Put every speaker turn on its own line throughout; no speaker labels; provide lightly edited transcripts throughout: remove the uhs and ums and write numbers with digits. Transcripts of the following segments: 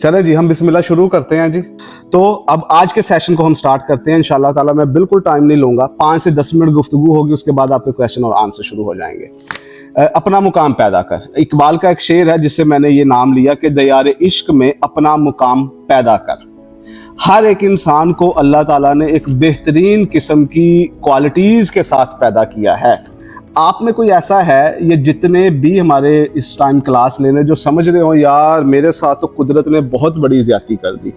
चले जी, हम बिस्मिल्लाह शुरू करते हैं जी। तो अब आज के सेशन को हम स्टार्ट करते हैं इंशाल्लाह ताला। मैं बिल्कुल टाइम नहीं लूंगा, 5 से 10 मिनट गुफ्तगू होगी, उसके बाद आपके क्वेश्चन और आंसर शुरू हो जाएंगे। अपना मुकाम पैदा कर, इकबाल का एक शेर है जिससे मैंने ये नाम लिया कि दयारे इश्क में अपना मुकाम पैदा कर। हर एक इंसान को अल्लाह ताला ने एक बेहतरीन किस्म की क्वालिटीज़ के साथ पैदा किया है। आप में कोई ऐसा है, ये जितने भी हमारे इस टाइम क्लास लेने जो समझ रहे हो यार मेरे साथ तो कुदरत ने बहुत बड़ी ज़्यादती कर दी,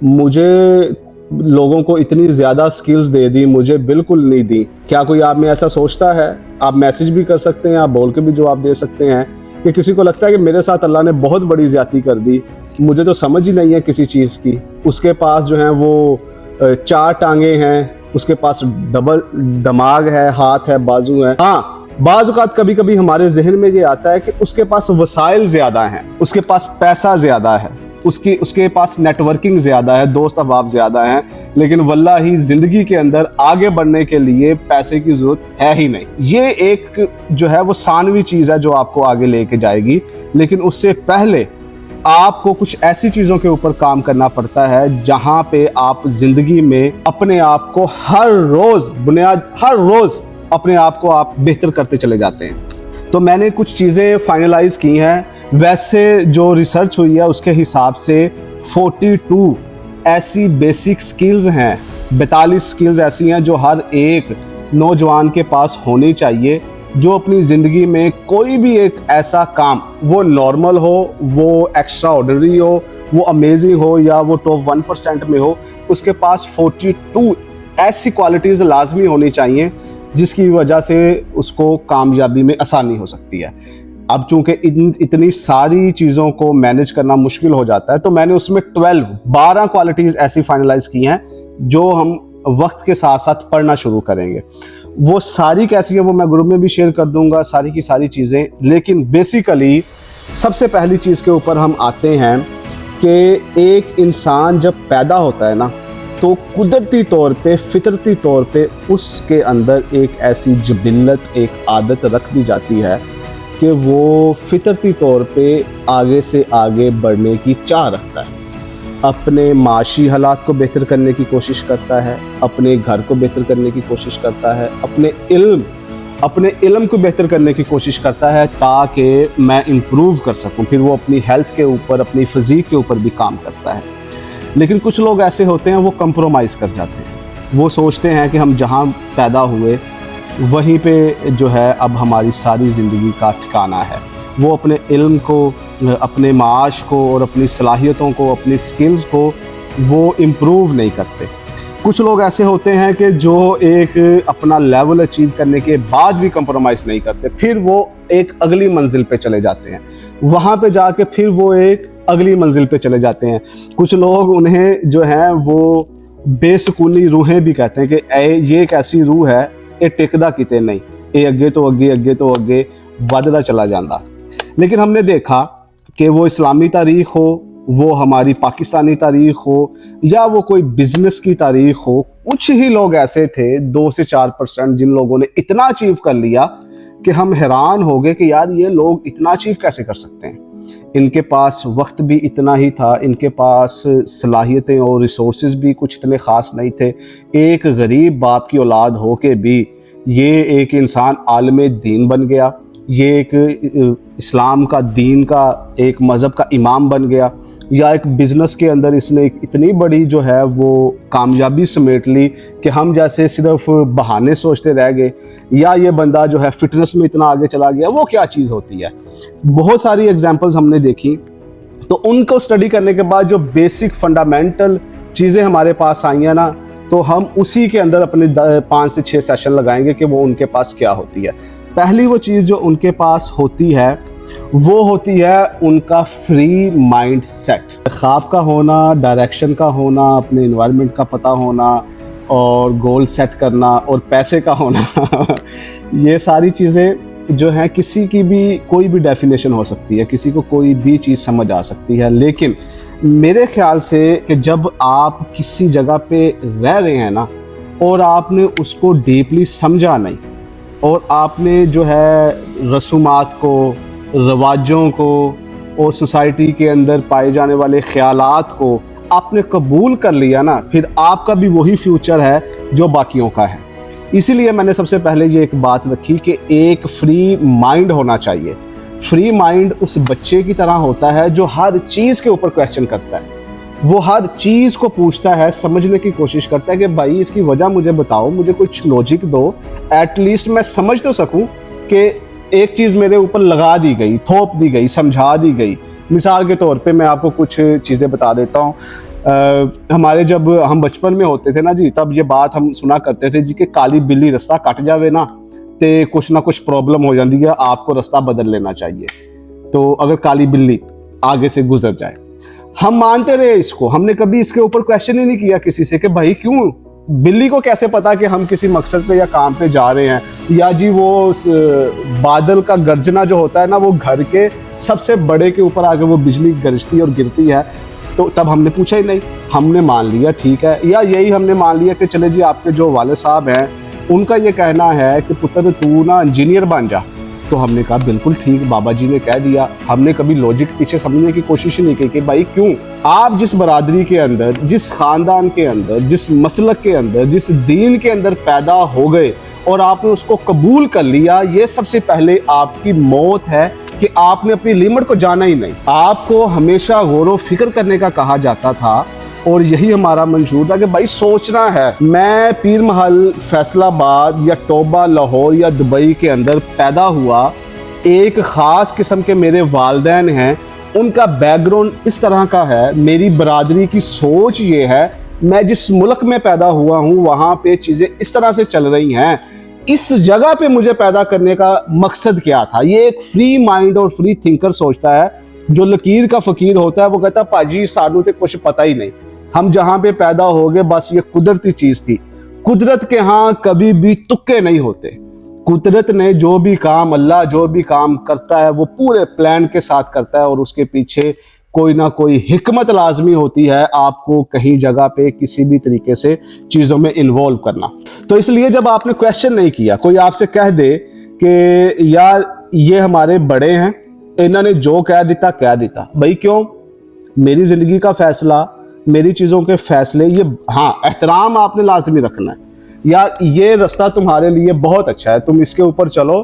मुझे लोगों को इतनी ज़्यादा स्किल्स दे दी, मुझे बिल्कुल नहीं दी। क्या कोई आप में ऐसा सोचता है? आप मैसेज भी कर सकते हैं, आप बोल के भी जवाब दे सकते हैं कि किसी को लगता है कि मेरे साथ अल्लाह ने बहुत बड़ी ज़्यादती कर दी, मुझे तो समझ ही नहीं है किसी चीज़ की। उसके पास जो है वो 4 टांगे हैं, उसके पास डबल दिमाग है, हाथ है, बाजू है। हाँ, बाज़ औक़ात कभी कभी हमारे जहन में ये आता है कि उसके पास वसाइल ज़्यादा हैं, उसके पास पैसा ज़्यादा है, उसके पास नेटवर्किंग ज़्यादा है, दोस्त अहबाब ज़्यादा हैं, लेकिन वल्लाही ज़िंदगी के अंदर आगे बढ़ने के लिए पैसे की ज़रूरत है ही नहीं। ये एक जो है वो सानवी चीज़ है जो आपको आगे लेके जाएगी, लेकिन उससे पहले आपको कुछ ऐसी चीज़ों के ऊपर काम करना पड़ता है जहां पे आप ज़िंदगी में अपने आप को हर रोज़ अपने आप को आप बेहतर करते चले जाते हैं। तो मैंने कुछ चीज़ें फाइनलाइज की हैं। वैसे जो रिसर्च हुई है उसके हिसाब से 42 ऐसी बेसिक स्किल्स हैं, 42 स्किल्स ऐसी हैं जो हर एक नौजवान के पास होनी चाहिए, जो अपनी ज़िंदगी में कोई भी एक ऐसा काम, वो नॉर्मल हो, वो एक्स्ट्रा ऑर्डिनरी हो, वो अमेजिंग हो या वो टॉप 1% में हो, उसके पास 42 ऐसी क्वालिटीज़ लाजमी होनी चाहिए जिसकी वजह से उसको कामयाबी में आसानी हो सकती है। अब चूंकि इतनी सारी चीज़ों को मैनेज करना मुश्किल हो जाता है, तो मैंने उसमें 12 क्वालिटीज़ ऐसी फाइनलाइज की हैं जो हम वक्त के साथ साथ पढ़ना शुरू करेंगे। वो सारी कैसी है वो मैं ग्रुप में भी शेयर कर दूंगा, सारी की सारी चीज़ें। लेकिन बेसिकली सबसे पहली चीज़ के ऊपर हम आते हैं कि एक इंसान जब पैदा होता है ना, तो कुदरती तौर पे, फितरती तौर पे उसके अंदर एक ऐसी जबिल्लत, एक आदत रख दी जाती है कि वो फितरती तौर पे आगे से आगे बढ़ने की चाह रखता है, अपने माशी हालात को बेहतर करने की कोशिश करता है, अपने घर को बेहतर करने की कोशिश करता है, अपने इल्म को बेहतर करने की कोशिश करता है ताकि मैं इम्प्रूव कर सकूं। फिर वो अपनी हेल्थ के ऊपर, अपनी फिज़ीक के ऊपर भी काम करता है। लेकिन कुछ लोग ऐसे होते हैं वो कंप्रोमाइज़ कर जाते हैं, वो सोचते हैं कि हम जहां पैदा हुए वहीं पे जो है अब हमारी सारी ज़िंदगी का ठिकाना है। वो अपने इल्म को, अपने माश को और अपनी सलाहियतों को, अपनी स्किल्स को वो इम्प्रूव नहीं करते। कुछ लोग ऐसे होते हैं कि जो एक अपना लेवल अचीव करने के बाद भी कंप्रोमाइज़ नहीं करते, फिर वो एक अगली मंजिल पे चले जाते हैं, वहाँ पे जाके फिर वो एक अगली मंजिल पे चले जाते हैं। कुछ लोग उन्हें जो है वो बेसुकूनी रूहें भी कहते हैं कि ये एक ऐसी रूह है, ये टिकदा किते नहीं, ये अगे तो अगे वधदा चला जाता। लेकिन हमने देखा कि वो इस्लामी तारीख़ हो, वो हमारी पाकिस्तानी तारीख़ हो, या वो कोई बिज़नेस की तारीख़ हो, कुछ ही लोग ऐसे थे 2 से 4% जिन लोगों ने इतना अचीव कर लिया कि हम हैरान हो गए कि यार ये लोग इतना अचीव कैसे कर सकते हैं। इनके पास वक्त भी इतना ही था, इनके पास सलाहियतें और रिसोर्सेज भी कुछ इतने ख़ास नहीं थे। एक गरीब बाप की औलाद हो के भी ये एक इंसान आलिम दीन बन गया, ये एक इस्लाम का, दीन का, एक मज़हब का इमाम बन गया, या एक बिज़नेस के अंदर इसने इतनी बड़ी जो है वो कामयाबी समेट ली कि हम जैसे सिर्फ बहाने सोचते रह गए, या ये बंदा जो है फिटनेस में इतना आगे चला गया। वो क्या चीज़ होती है? बहुत सारी एग्जांपल्स हमने देखी, तो उनको स्टडी करने के बाद जो बेसिक फंडामेंटल चीज़ें हमारे पास आई हैं ना, तो हम उसी के अंदर अपने 5 से 6 सेशन लगाएंगे कि वो उनके पास क्या होती है। पहली वो चीज़ जो उनके पास होती है वो होती है उनका फ्री माइंड सेट। ख्वाब का होना, डायरेक्शन का होना, अपने इन्वायरमेंट का पता होना और गोल सेट करना और पैसे का होना ये सारी चीज़ें जो हैं, किसी की भी कोई भी डेफिनेशन हो सकती है, किसी को कोई भी चीज़ समझ आ सकती है। लेकिन मेरे ख्याल से कि जब आप किसी जगह पे रह रहे हैं ना और आपने उसको डीपली समझा नहीं, और आपने जो है रसूमात को, रवाजों को और सोसाइटी के अंदर पाए जाने वाले ख्यालात को आपने कबूल कर लिया ना, फिर आपका भी वही फ्यूचर है जो बाकियों का है। इसीलिए मैंने सबसे पहले ये एक बात रखी कि एक फ्री माइंड होना चाहिए। फ्री माइंड उस बच्चे की तरह होता है जो हर चीज़ के ऊपर क्वेश्चन करता है, वो हर चीज़ को पूछता है, समझने की कोशिश करता है कि भाई इसकी वजह मुझे बताओ, मुझे कुछ लॉजिक दो, एटलीस्ट मैं समझ तो सकूं कि एक चीज़ मेरे ऊपर लगा दी गई, थोप दी गई, समझा दी गई। मिसाल के तौर पे मैं आपको कुछ चीज़ें बता देता हूँ। हमारे जब हम बचपन में होते थे ना जी, तब ये बात हम सुना करते थे जी कि काली बिल्ली रास्ता कट जावे ना तो कुछ ना कुछ प्रॉब्लम हो जाती है, आपको रास्ता बदल लेना चाहिए। तो अगर काली बिल्ली आगे से गुजर जाए, हम मानते रहे इसको, हमने कभी इसके ऊपर क्वेश्चन ही नहीं किया किसी से कि भाई क्यों, बिल्ली को कैसे पता कि हम किसी मकसद पे या काम पे जा रहे हैं, या जी वो बादल का गर्जना जो होता है ना, वो घर के सबसे बड़े के ऊपर आके वो बिजली गरजती और गिरती है। तो तब हमने पूछा ही नहीं, हमने मान लिया ठीक है। या यही हमने मान लिया कि चले जी आपके जो वाले साहब हैं उनका ये कहना है कि पुत्र तू ना इंजीनियर बन जा, तो हमने कहा बिल्कुल ठीक, बाबा जी ने कह दिया। हमने कभी लॉजिक पीछे समझने की कोशिश ही नहीं की कि भाई क्यों। आप जिस बरादरी के अंदर, जिस खानदान के अंदर, जिस मसलक के अंदर, जिस दीन के अंदर पैदा हो गए और आपने उसको कबूल कर लिया, ये सबसे पहले आपकी मौत है कि आपने अपनी लिमिट को जाना ही नहीं। आपको हमेशा गौर व फिक्र करने का कहा जाता था और यही हमारा मंशूर था कि भाई सोचना है। मैं पीर महल, फैसलाबाद या टोबा, लाहौर या दुबई के अंदर पैदा हुआ, एक ख़ास किस्म के मेरे वालिदैन हैं, उनका बैकग्राउंड इस तरह का है, मेरी बरादरी की सोच ये है, मैं जिस मुल्क में पैदा हुआ हूँ वहाँ पे चीज़ें इस तरह से चल रही हैं। इस जगह पे मुझे पैदा करने का मकसद क्या था? ये एक फ्री माइंड और फ्री थिंकर सोचता है। जो लकीर का फ़कीर होता है वो कहता है पाजी सानू तो कुछ पता ही नहीं, हम जहाँ पे पैदा हो गए बस ये कुदरती चीज़ थी। कुदरत के यहाँ कभी भी तुक्के नहीं होते। कुदरत ने जो भी काम, अल्लाह जो भी काम करता है वो पूरे प्लान के साथ करता है और उसके पीछे कोई ना कोई हिकमत लाजमी होती है आपको कहीं जगह पे किसी भी तरीके से चीज़ों में इन्वॉल्व करना। तो इसलिए जब आपने क्वेश्चन नहीं किया, कोई आपसे कह दे कि यार ये हमारे बड़े हैं, इन्होंने जो कह दिता, भाई क्यों, मेरी ज़िंदगी का फैसला, मेरी चीज़ों के फैसले, ये हाँ एहतराम आपने लाजमी रखना है। या ये रास्ता तुम्हारे लिए बहुत अच्छा है, तुम इसके ऊपर चलो,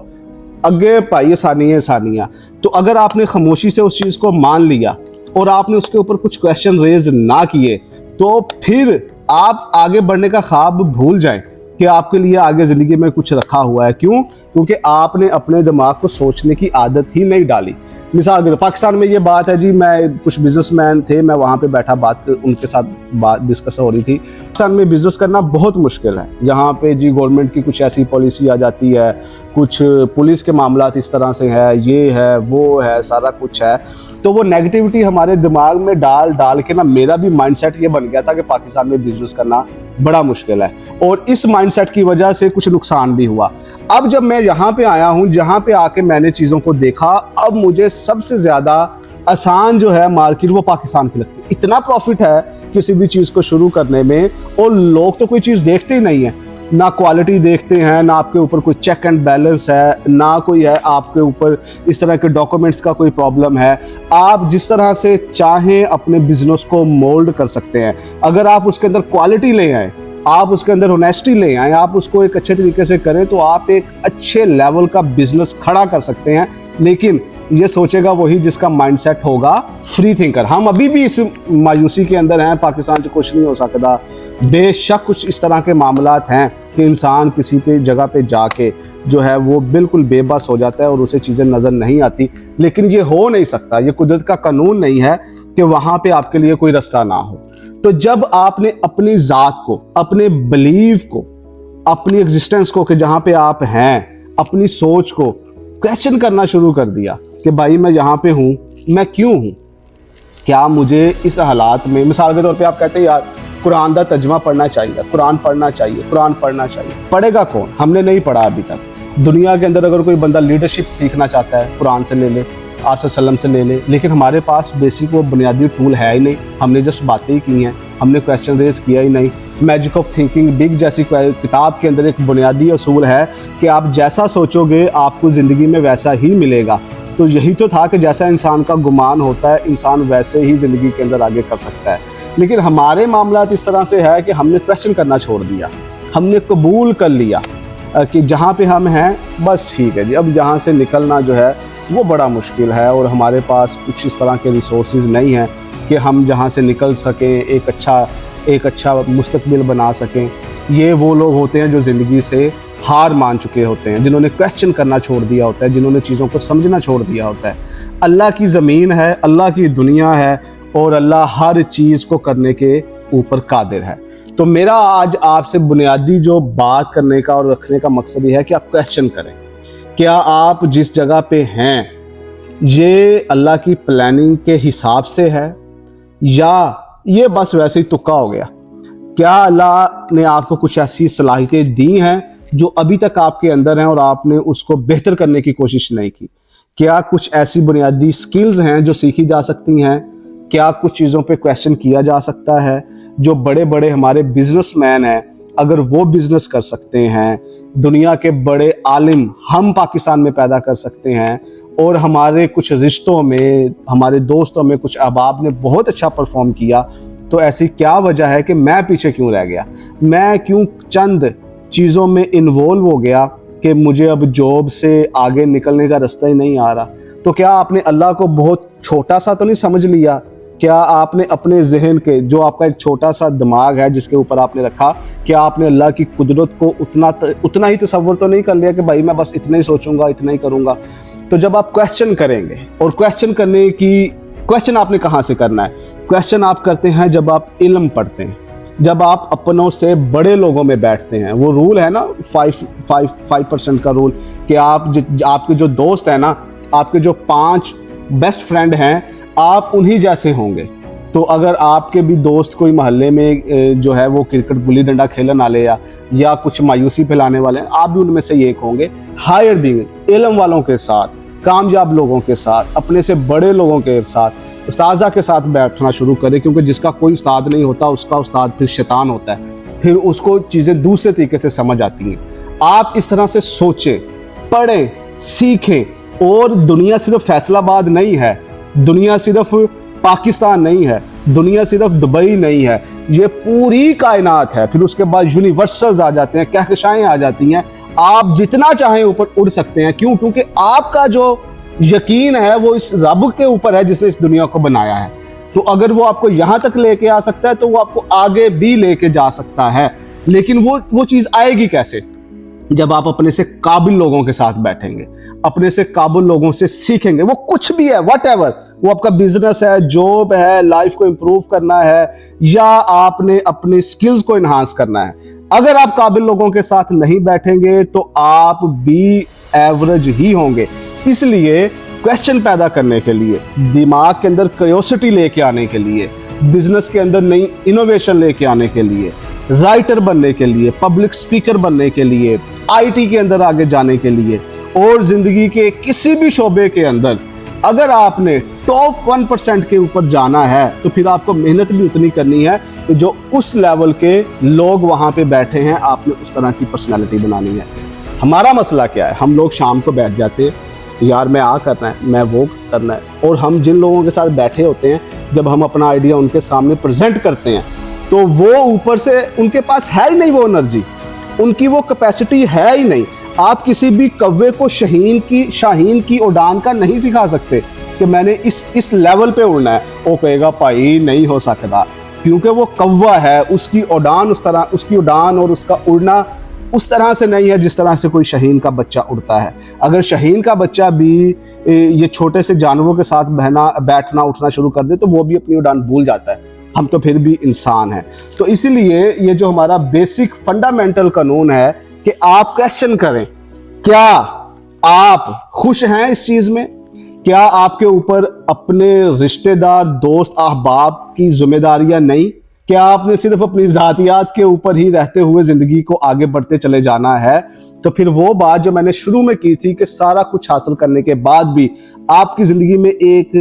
आगे पाइए सानिया। तो अगर आपने खामोशी से उस चीज़ को मान लिया और आपने उसके ऊपर कुछ क्वेश्चन रेज ना किए, तो फिर आप आगे बढ़ने का ख्वाब भूल जाएं कि आपके लिए आगे ज़िंदगी में कुछ रखा हुआ है। क्यों? क्योंकि आपने अपने दिमाग को सोचने की आदत ही नहीं डाली। मिसाल के पाकिस्तान में ये बात है जी, मैं कुछ बिजनेसमैन थे, मैं वहाँ पे बैठा उनके साथ बात डिस्कस हो रही थी। पाकिस्तान में बिजनेस करना बहुत मुश्किल है। यहाँ पे जी गवर्नमेंट की कुछ ऐसी पॉलिसी आ जाती है, कुछ पुलिस के मामलात इस तरह से है, ये है वो है, सारा कुछ है। तो वो नेगेटिविटी हमारे दिमाग में डाल के ना मेरा भी माइंडसेट ये बन गया था कि पाकिस्तान में बिजनेस करना बड़ा मुश्किल है, और इस माइंडसेट की वजह से कुछ नुकसान भी हुआ। अब जब मैं यहाँ पे आया हूँ, जहाँ पे आके मैंने चीज़ों को देखा, अब मुझे सबसे ज़्यादा आसान जो है मार्केट वो पाकिस्तान की लगती है। इतना प्रॉफिट है किसी भी चीज़ को शुरू करने में, और लोग तो कोई चीज़ देखते ही नहीं है, ना क्वालिटी देखते हैं, ना आपके ऊपर कोई चेक एंड बैलेंस है, ना कोई है आपके ऊपर इस तरह के डॉक्यूमेंट्स का कोई प्रॉब्लम है। आप जिस तरह से चाहें अपने बिजनेस को मोल्ड कर सकते हैं। अगर आप उसके अंदर क्वालिटी ले आए, आप उसके अंदर ऑनेस्टी ले आए, आप उसको एक अच्छे तरीके से करें, तो आप एक अच्छे लेवल का बिजनेस खड़ा कर सकते हैं। लेकिन ये सोचेगा वही जिसका माइंडसेट होगा फ्री थिंकर। हम अभी भी इस मायूसी के अंदर हैं, पाकिस्तान से कुछ नहीं हो सकता। बेशक कुछ इस तरह के मामलात हैं कि इंसान किसी पे जगह पे जाके जो है वो बिल्कुल बेबस हो जाता है और उसे चीज़ें नज़र नहीं आती, लेकिन ये हो नहीं सकता, ये कुदरत का कानून नहीं है कि वहाँ पे आपके लिए कोई रास्ता ना हो। तो जब आपने अपनी ज़ात को, अपने बिलीव को, अपनी एग्जिस्टेंस को कि जहाँ पे आप हैं, अपनी सोच को क्वेश्चन करना शुरू कर दिया कि भाई मैं यहाँ पे हूँ, मैं क्यों हूँ, क्या मुझे इस हालात में, मिसाल के तौर पे आप कहते हैं यार कुरान का तर्जुमा पढ़ना चाहिए, कुरान पढ़ना चाहिए, कुरान पढ़ना चाहिए। पढ़ेगा कौन? हमने नहीं पढ़ा अभी तक। दुनिया के अंदर अगर कोई बंदा लीडरशिप सीखना चाहता है, कुरान से ले ले, आप सल्लम से ले ले, लेकिन हमारे पास बेसिक वो बुनियादी टूल है ही नहीं। हमने जस्ट बातें ही की हैं, हमने क्वेश्चन रेज किया ही नहीं। मैजिक ऑफ थिंकिंग बिग जैसी किताब के अंदर एक बुनियादी असूल है कि आप जैसा सोचोगे आपको ज़िंदगी में वैसा ही मिलेगा। तो यही तो था कि जैसा इंसान का गुमान होता है इंसान वैसे ही ज़िंदगी के अंदर आगे कर सकता है। लेकिन हमारे मामला इस तरह से है कि हमने क्वेश्चन करना छोड़ दिया, हमने कबूल कर लिया कि जहाँ पे हम हैं बस ठीक है जी, अब यहाँ से निकलना जो है वो बड़ा मुश्किल है और हमारे पास कुछ इस तरह के रिसोर्सेज नहीं हैं कि हम जहाँ से निकल सकें, एक अच्छा मुस्तकबिल बना सकें। ये वो लोग होते हैं जो ज़िंदगी से हार मान चुके होते हैं, जिन्होंने क्वेश्चन करना छोड़ दिया होता है, जिन्होंने चीज़ों को समझना छोड़ दिया होता है। अल्लाह की ज़मीन है, अल्लाह की दुनिया है और अल्लाह हर चीज़ को करने के ऊपर कादिर है। तो मेरा आज आपसे बुनियादी जो बात करने का और रखने का मकसद ये है कि आप क्वेश्चन करें, क्या आप जिस जगह पे हैं ये अल्लाह की प्लानिंग के हिसाब से है या ये बस वैसे ही तुक्का हो गया। क्या अल्लाह ने आपको कुछ ऐसी सलाहियतें दी हैं जो अभी तक आपके अंदर हैं और आपने उसको बेहतर करने की कोशिश नहीं की। क्या कुछ ऐसी बुनियादी स्किल्स हैं जो सीखी जा सकती हैं। क्या कुछ चीज़ों पे क्वेश्चन किया जा सकता है। जो बड़े बड़े हमारे बिजनेसमैन हैं अगर वो बिजनेस कर सकते हैं, दुनिया के बड़े आलिम हम पाकिस्तान में पैदा कर सकते हैं और हमारे कुछ रिश्तों में, हमारे दोस्तों में कुछ अहबाब ने बहुत अच्छा परफॉर्म किया, तो ऐसी क्या वजह है कि मैं पीछे क्यों रह गया। मैं क्यों चंद चीज़ों में इन्वॉल्व हो गया कि मुझे अब जॉब से आगे निकलने का रास्ता ही नहीं आ रहा। तो क्या आपने अल्लाह को बहुत छोटा सा तो नहीं समझ लिया। क्या आपने अपने जहन के, जो आपका एक छोटा सा दिमाग है जिसके ऊपर आपने रखा, क्या आपने अल्लाह की कुदरत को उतना ही तसव्वुर तो नहीं कर लिया कि भाई मैं बस इतना ही सोचूंगा, इतना ही करूंगा। तो जब आप क्वेश्चन करेंगे, और क्वेश्चन आपने कहाँ से करना है, क्वेश्चन आप करते हैं जब आप इल्म पढ़ते हैं, जब आप अपनों से बड़े लोगों में बैठते हैं। वो रूल है ना 5% का रूल कि आपके जो दोस्त हैं ना, आपके जो 5 बेस्ट फ्रेंड हैं, आप उन्हीं जैसे होंगे। तो अगर आपके भी दोस्त कोई मोहल्ले में जो है वो क्रिकेट गुल्ली डंडा खेलने वाले या कुछ मायूसी फैलाने वाले हैं, आप भी उनमें से एक होंगे। हायर बीइंग, इल्म वालों के साथ, कामयाब लोगों के साथ, अपने से बड़े लोगों के साथ, उस्तादा के साथ बैठना शुरू करें, क्योंकि जिसका कोई उस्ताद नहीं होता उसका उस्ताद फिर शैतान होता है, फिर उसको चीज़ें दूसरे तरीके से समझ आती हैं। आप इस तरह से सोचें, पढ़ें, सीखें। और दुनिया सिर्फ फैसलाबाद नहीं है, दुनिया सिर्फ पाकिस्तान नहीं है, दुनिया सिर्फ दुबई नहीं है, ये पूरी कायनात है। फिर उसके बाद यूनिवर्सल्स आ जाते हैं, कहकशाएं आ जाती हैं। आप जितना चाहें ऊपर उड़ सकते हैं। क्यों? क्योंकि आपका जो यकीन है वो इस रब के ऊपर है जिसने इस दुनिया को बनाया है। तो अगर वो आपको यहाँ तक लेके आ सकता है तो वो आपको आगे भी लेके जा सकता है। लेकिन वो चीज़ आएगी कैसे? जब आप अपने से काबिल लोगों के साथ बैठेंगे, अपने से काबिल लोगों से सीखेंगे। वो कुछ भी है, व्हाटएवर, वो आपका बिजनेस है, जॉब है, लाइफ को इंप्रूव करना है, या आपने अपने स्किल्स को इन्हांस करना है। अगर आप काबिल लोगों के साथ नहीं बैठेंगे तो आप भी एवरेज ही होंगे। इसलिए क्वेश्चन पैदा करने के लिए, दिमाग के अंदर क्यूरियोसिटी लेके आने के लिए, बिजनेस के अंदर नई इनोवेशन लेके आने के लिए, राइटर बनने के लिए, पब्लिक स्पीकर बनने के लिए, आईटी के अंदर आगे जाने के लिए, और जिंदगी के किसी भी शोबे के अंदर अगर आपने टॉप 1% के ऊपर जाना है तो फिर आपको मेहनत भी उतनी करनी है कि जो उस लेवल के लोग वहां पे बैठे हैं, आपने उस तरह की पर्सनालिटी बनानी है। हमारा मसला क्या है? हम लोग शाम को बैठ जाते हैं, यार मैं आ करना है, मैं वो करना है, और हम जिन लोगों के साथ बैठे होते हैं, जब हम अपना आइडिया उनके सामने प्रेजेंट करते हैं तो वो ऊपर से, उनके पास है ही नहीं वो एनर्जी, उनकी वो कैपेसिटी है ही नहीं। आप किसी भी कौवे को शाहीन की उड़ान का नहीं सिखा सकते कि मैंने इस लेवल पे उड़ना है। वो कहेगा भाई नहीं हो सकता, क्योंकि वो कौवा है, उसकी उड़ान और उसका उड़ना उस तरह से नहीं है जिस तरह से कोई शाहीन का बच्चा उड़ता है। अगर शाहीन का बच्चा भी ये छोटे से जानवरों के साथ बैठना उठना शुरू कर दे तो वो भी अपनी उड़ान भूल जाता है। हम तो फिर भी इंसान हैं। तो इसीलिए ये जो हमारा बेसिक फंडामेंटल कानून है कि आप क्वेश्चन करें, क्या आप खुश हैं इस चीज में? क्या आपके ऊपर अपने रिश्तेदार, दोस्त, अहबाब की जिम्मेदारियां नहीं? क्या आपने सिर्फ अपनी जातियात के ऊपर ही रहते हुए जिंदगी को आगे बढ़ते चले जाना है? तो फिर वो बात जो मैंने शुरू में की थी कि सारा कुछ हासिल करने के बाद भी आपकी जिंदगी में एक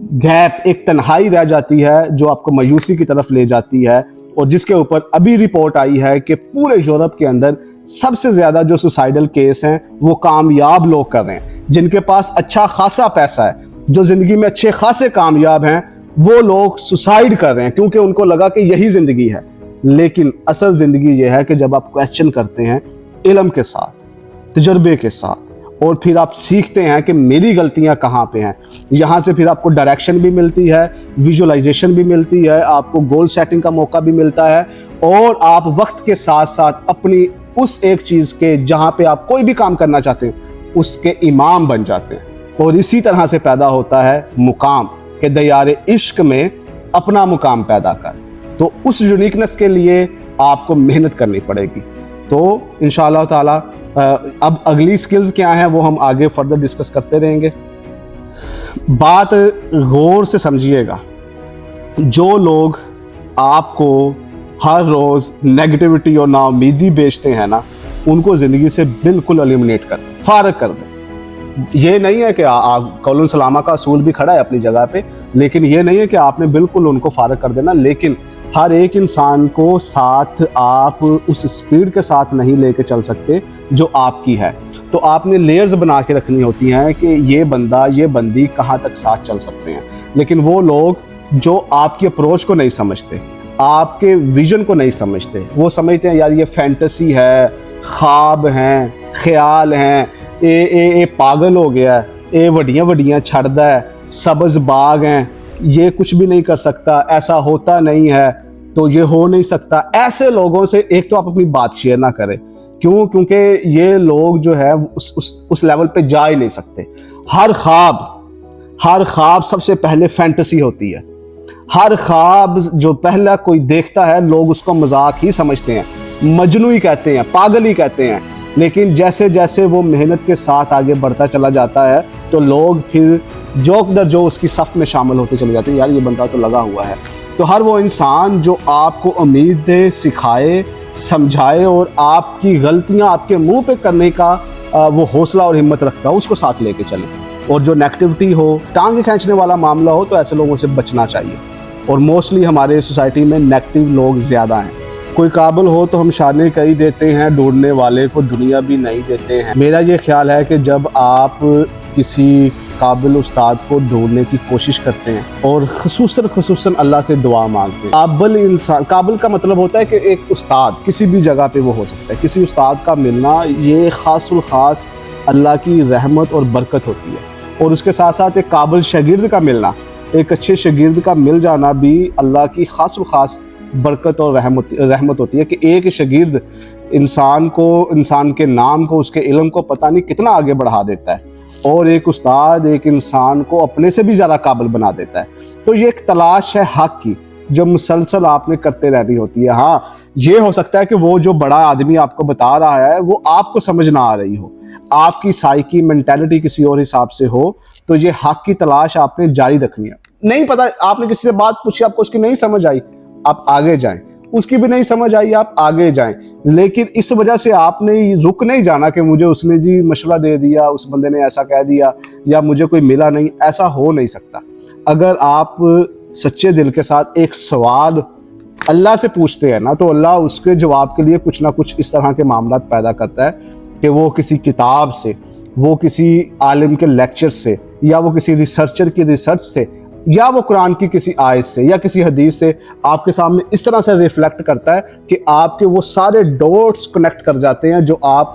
गैप, एक तन्हाई रह जाती है जो आपको मायूसी की तरफ ले जाती है, और जिसके ऊपर अभी रिपोर्ट आई है कि पूरे यूरोप के अंदर सबसे ज़्यादा जो सुसाइडल केस हैं वो कामयाब लोग कर रहे हैं, जिनके पास अच्छा खासा पैसा है, जो ज़िंदगी में अच्छे खासे कामयाब हैं, वो लोग सुसाइड कर रहे हैं क्योंकि उनको लगा कि यही ज़िंदगी है। लेकिन असल ज़िंदगी ये है कि जब आप क्वेश्चन करते हैं इल्म के साथ, तजर्बे के साथ, और फिर आप सीखते हैं कि मेरी गलतियां कहाँ पे हैं, यहाँ से फिर आपको डायरेक्शन भी मिलती है, विजुअलाइजेशन भी मिलती है, आपको गोल सेटिंग का मौका भी मिलता है, और आप वक्त के साथ साथ अपनी उस एक चीज़ के जहाँ पे आप कोई भी काम करना चाहते हैं उसके इमाम बन जाते हैं। और इसी तरह से पैदा होता है मुकाम के दयारे इश्क में अपना मुकाम पैदा कर। तो उस यूनिकनेस के लिए आपको मेहनत करनी पड़ेगी। तो इंशाअल्लाह ताला अब अगली स्किल्स क्या हैं वो हम आगे फर्दर डिस्कस करते रहेंगे। बात गौर से समझिएगा, जो लोग आपको हर रोज़ नेगेटिविटी और नाउमीदी बेचते हैं ना, उनको ज़िंदगी से बिल्कुल एलिमिनेट कर दें, फारग कर दें। ये नहीं है कि कौलन सलामा का असूल भी खड़ा है अपनी जगह पे, लेकिन ये नहीं है कि आपने बिल्कुल उनको फारग कर देना। लेकिन हर एक इंसान को साथ आप उस स्पीड के साथ नहीं लेके चल सकते जो आपकी है। तो आपने लेयर्स बना के रखनी होती हैं कि ये बंदा ये बंदी कहाँ तक साथ चल सकते हैं। लेकिन वो लोग जो आपकी अप्रोच को नहीं समझते, आपके विजन को नहीं समझते, वो समझते हैं यार ये फैंटेसी है, ख्वाब हैं, ख्याल हैं, ए पागल हो गया है, ये वड्डियां वड्डियां छड़दा है, सब्ज़ बाग हैं, ये कुछ भी नहीं कर सकता, ऐसा होता नहीं है, तो ये हो नहीं सकता। ऐसे लोगों से एक तो आप अपनी बात शेयर ना करें। क्यों? क्योंकि ये लोग जो है उस लेवल पे जा ही नहीं सकते। हर ख्वाब सबसे पहले फैंटेसी होती है। हर ख्वाब जो पहला कोई देखता है लोग उसको मजाक ही समझते हैं, मजनू ही कहते हैं, पागल ही कहते हैं। लेकिन जैसे जैसे वो मेहनत के साथ आगे बढ़ता चला जाता है तो लोग फिर जोक दर जो उसकी सफ़ में शामिल होते चले जाते हैं, यार ये बंदा तो लगा हुआ है। तो हर वो इंसान जो आपको उम्मीद दे, सिखाए, समझाए और आपकी गलतियां आपके मुंह पे करने का वो हौसला और हिम्मत रखता हो, उसको साथ लेके चलें। और जो नेगेटिविटी हो, टांगे खींचने वाला मामला हो, तो ऐसे लोगों से बचना चाहिए। और मोस्टली हमारे सोसाइटी में नेगेटिव लोग ज़्यादा हैं। कोई काबिल हो तो हम शाने कई देते हैं, ढूंढने वाले को दुनिया भी नहीं देते हैं। मेरा ये ख्याल है कि जब आप किसी काबिल उस्ताद को ढूंढने की कोशिश करते हैं और खुसूसन अल्लाह से दुआ मांगते हैं, काबिल इंसान, काबिल का मतलब होता है कि एक उस्ताद किसी भी जगह पे वो हो सकता है। किसी उस्ताद का मिलना ये खासुल खास अल्लाह की रहमत और बरकत होती है। और उसके साथ साथ एक काबिल शागिर्द का मिलना, एक अच्छे शागिर्द का मिल जाना भी अल्लाह की खासुल खास बरकत और रहमत होती है कि एक शागिर्द इंसान के नाम को, उसके इल्म को पता नहीं कितना आगे बढ़ा देता है, और एक उस्ताद एक इंसान को अपने से भी ज़्यादा काबिल बना देता है। तो ये एक तलाश है हक की जो मुसलसल आपने करते रहनी होती है। हाँ, ये हो सकता है कि वो जो बड़ा आदमी आपको बता रहा है वो आपको समझ ना आ रही हो, आपकी साइकी मेंटालिटी किसी और हिसाब से हो, तो ये हक की तलाश आपने जारी रखनी है। नहीं पता, आपने किसी से बात पूछी, आपको उसकी नहीं समझ आई, आप आगे जाएं। उसकी भी नहीं समझ आई, आप आगे जाएं। लेकिन इस वजह से आपने रुक नहीं जाना कि मुझे उसने जी मशवरा दे दिया, उस बंदे ने ऐसा कह दिया, या मुझे कोई मिला नहीं। ऐसा हो नहीं सकता। अगर आप सच्चे दिल के साथ एक सवाल अल्लाह से पूछते हैं ना, तो अल्लाह उसके जवाब के लिए कुछ ना कुछ इस तरह के मामला पैदा करता है कि वो किसी किताब से, वो किसी आलिम के लेक्चर से, या वो किसी रिसर्चर की रिसर्च से, या वो कुरान की किसी आयत से या किसी हदीस से आपके सामने इस तरह से रिफ्लेक्ट करता है कि आपके वो सारे डॉट्स कनेक्ट कर जाते हैं जो आप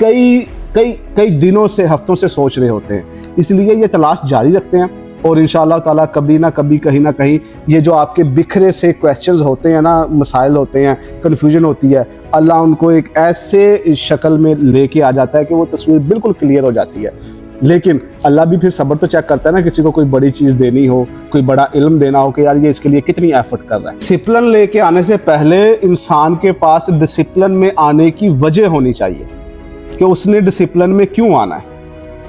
कई दिनों से, हफ्तों से सोच रहे होते हैं। इसलिए ये तलाश जारी रखते हैं और इंशाअल्लाह ताला कभी ना कभी, कहीं ना कहीं, ये जो आपके बिखरे से क्वेश्चंस होते हैं ना, मसाइल होते हैं, कन्फ्यूजन होती है, अल्लाह उनको एक ऐसे शक्ल में लेके आ जाता है कि वो तस्वीर बिल्कुल क्लियर हो जाती है। लेकिन अल्लाह भी फिर सब्र तो चेक करता है ना, किसी को कोई बड़ी चीज़ देनी हो, कोई बड़ा इल्म देना हो कि यार ये इसके लिए कितनी एफर्ट कर रहा है। डिसिप्लिन लेके आने से पहले इंसान के पास डिसिप्लिन में आने की वजह होनी चाहिए कि उसने डिसिप्लिन में क्यों आना है।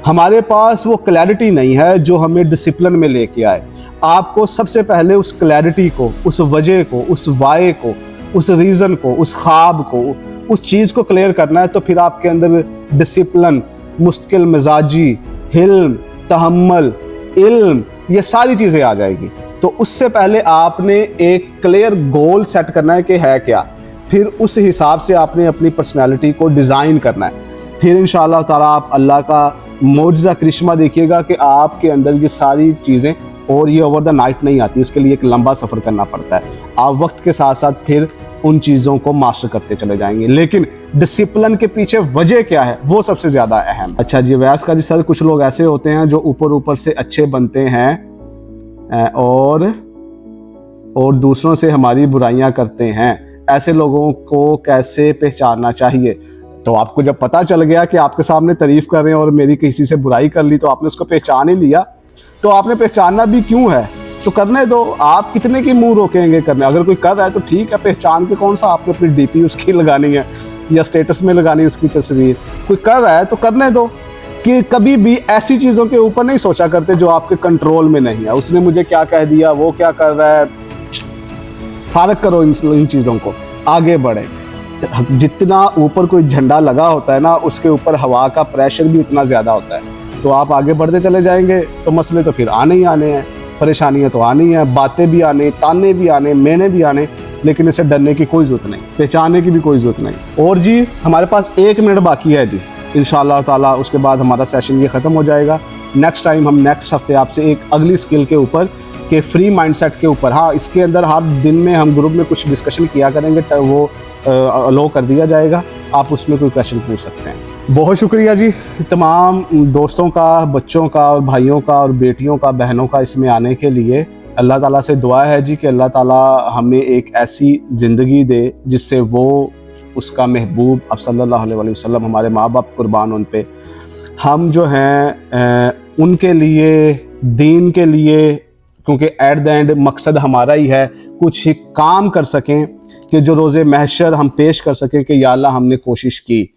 हमारे पास वो क्लैरिटी नहीं है जो हमें डिसिप्लिन में लेके आए। आपको सबसे पहले उस क्लैरिटी को, उस वजह को, उस वाय को, उस रीज़न को, उस ख्वाब को, उस चीज़ को क्लियर करना है। तो फिर आपके अंदर डिसिप्लिन, मुस्तकिल मिजाजी, हिल्म, तहम्मुल, इल्म, ये सारी चीज़ें आ जाएगी। तो उससे पहले आपने एक क्लियर गोल सेट करना है कि है क्या। फिर उस हिसाब से आपने अपनी पर्सनैलिटी को डिज़ाइन करना है। फिर इंशाअल्लाह ताला आप अल्लाह का मौजज़ा करिश्मा देखिएगा कि आपके अंदर ये सारी चीज़ें, और ये ओवर द नाइट नहीं आती, इसके लिए एक लंबा सफ़र करना पड़ता है। आप वक्त के साथ साथ फिर उन चीज़ों को मास्टर करते चले जाएंगे। लेकिन डिसिप्लिन के पीछे वजह क्या है, वो सबसे ज़्यादा अहम। अच्छा जी, वैस का जी सर, कुछ लोग ऐसे होते हैं जो ऊपर ऊपर से अच्छे बनते हैं और दूसरों से हमारी बुराइयां करते हैं, ऐसे लोगों को कैसे पहचानना चाहिए? तो आपको जब पता चल गया कि आपके सामने तारीफ कर रहे हैं और मेरी किसी से बुराई कर ली, तो आपने उसको पहचान ही लिया, तो आपने पहचानना भी क्यों है? तो करने दो। आप कितने की मुंह रोकेंगे करने? अगर कोई कर रहा है तो ठीक है, पहचान के कौन सा आपने अपनी डीपी उसकी लगानी है या स्टेटस में लगानी है उसकी तस्वीर? कोई कर रहा है तो करने दो। कि कभी भी ऐसी चीज़ों के ऊपर नहीं सोचा करते जो आपके कंट्रोल में नहीं है। उसने मुझे क्या कह दिया, वो क्या कर रहा है, फारक करो इन चीज़ों को, आगे बढ़े। जितना ऊपर कोई झंडा लगा होता है ना, उसके ऊपर हवा का प्रेशर भी उतना ज़्यादा होता है। तो आप आगे बढ़ते चले जाएंगे तो मसले तो फिर आने ही आने हैं, परेशानियां तो आनी हैं, बातें भी आने, ताने भी आने, मेने भी आने, लेकिन इसे डरने की कोई ज़रूरत नहीं, पहचानने की भी कोई ज़रूरत नहीं। और जी हमारे पास 1 मिनट बाकी है जी, इंशाअल्लाह ताला उसके बाद हमारा सेशन ये ख़त्म हो जाएगा। नेक्स्ट टाइम हम नेक्स्ट हफ्ते आपसे एक अगली स्किल के ऊपर के फ्री माइंडसेट के ऊपर, हाँ इसके अंदर हर दिन में हम ग्रुप में कुछ डिस्कशन किया करेंगे, तो वो अलो कर दिया जाएगा, आप उसमें कोई क्वेश्चन पूछ सकते हैं। बहुत शुक्रिया जी तमाम दोस्तों का, बच्चों का और भाइयों का और बेटियों का, बहनों का इसमें आने के लिए। अल्लाह ताला से दुआ है जी कि अल्लाह ताला हमें एक ऐसी ज़िंदगी दे जिससे वो उसका महबूब अब सल्लल्लाहु अलैहि वसल्लम, हमारे माँ बाप कुर्बान उन पे, हम जो हैं उनके लिए, दीन के लिए, क्योंकि एट द एंड मकसद हमारा ही है, कुछ ही काम कर सकें कि जो रोज़े महशर हम पेश कर सकें कि या अल्लाह हमने कोशिश की।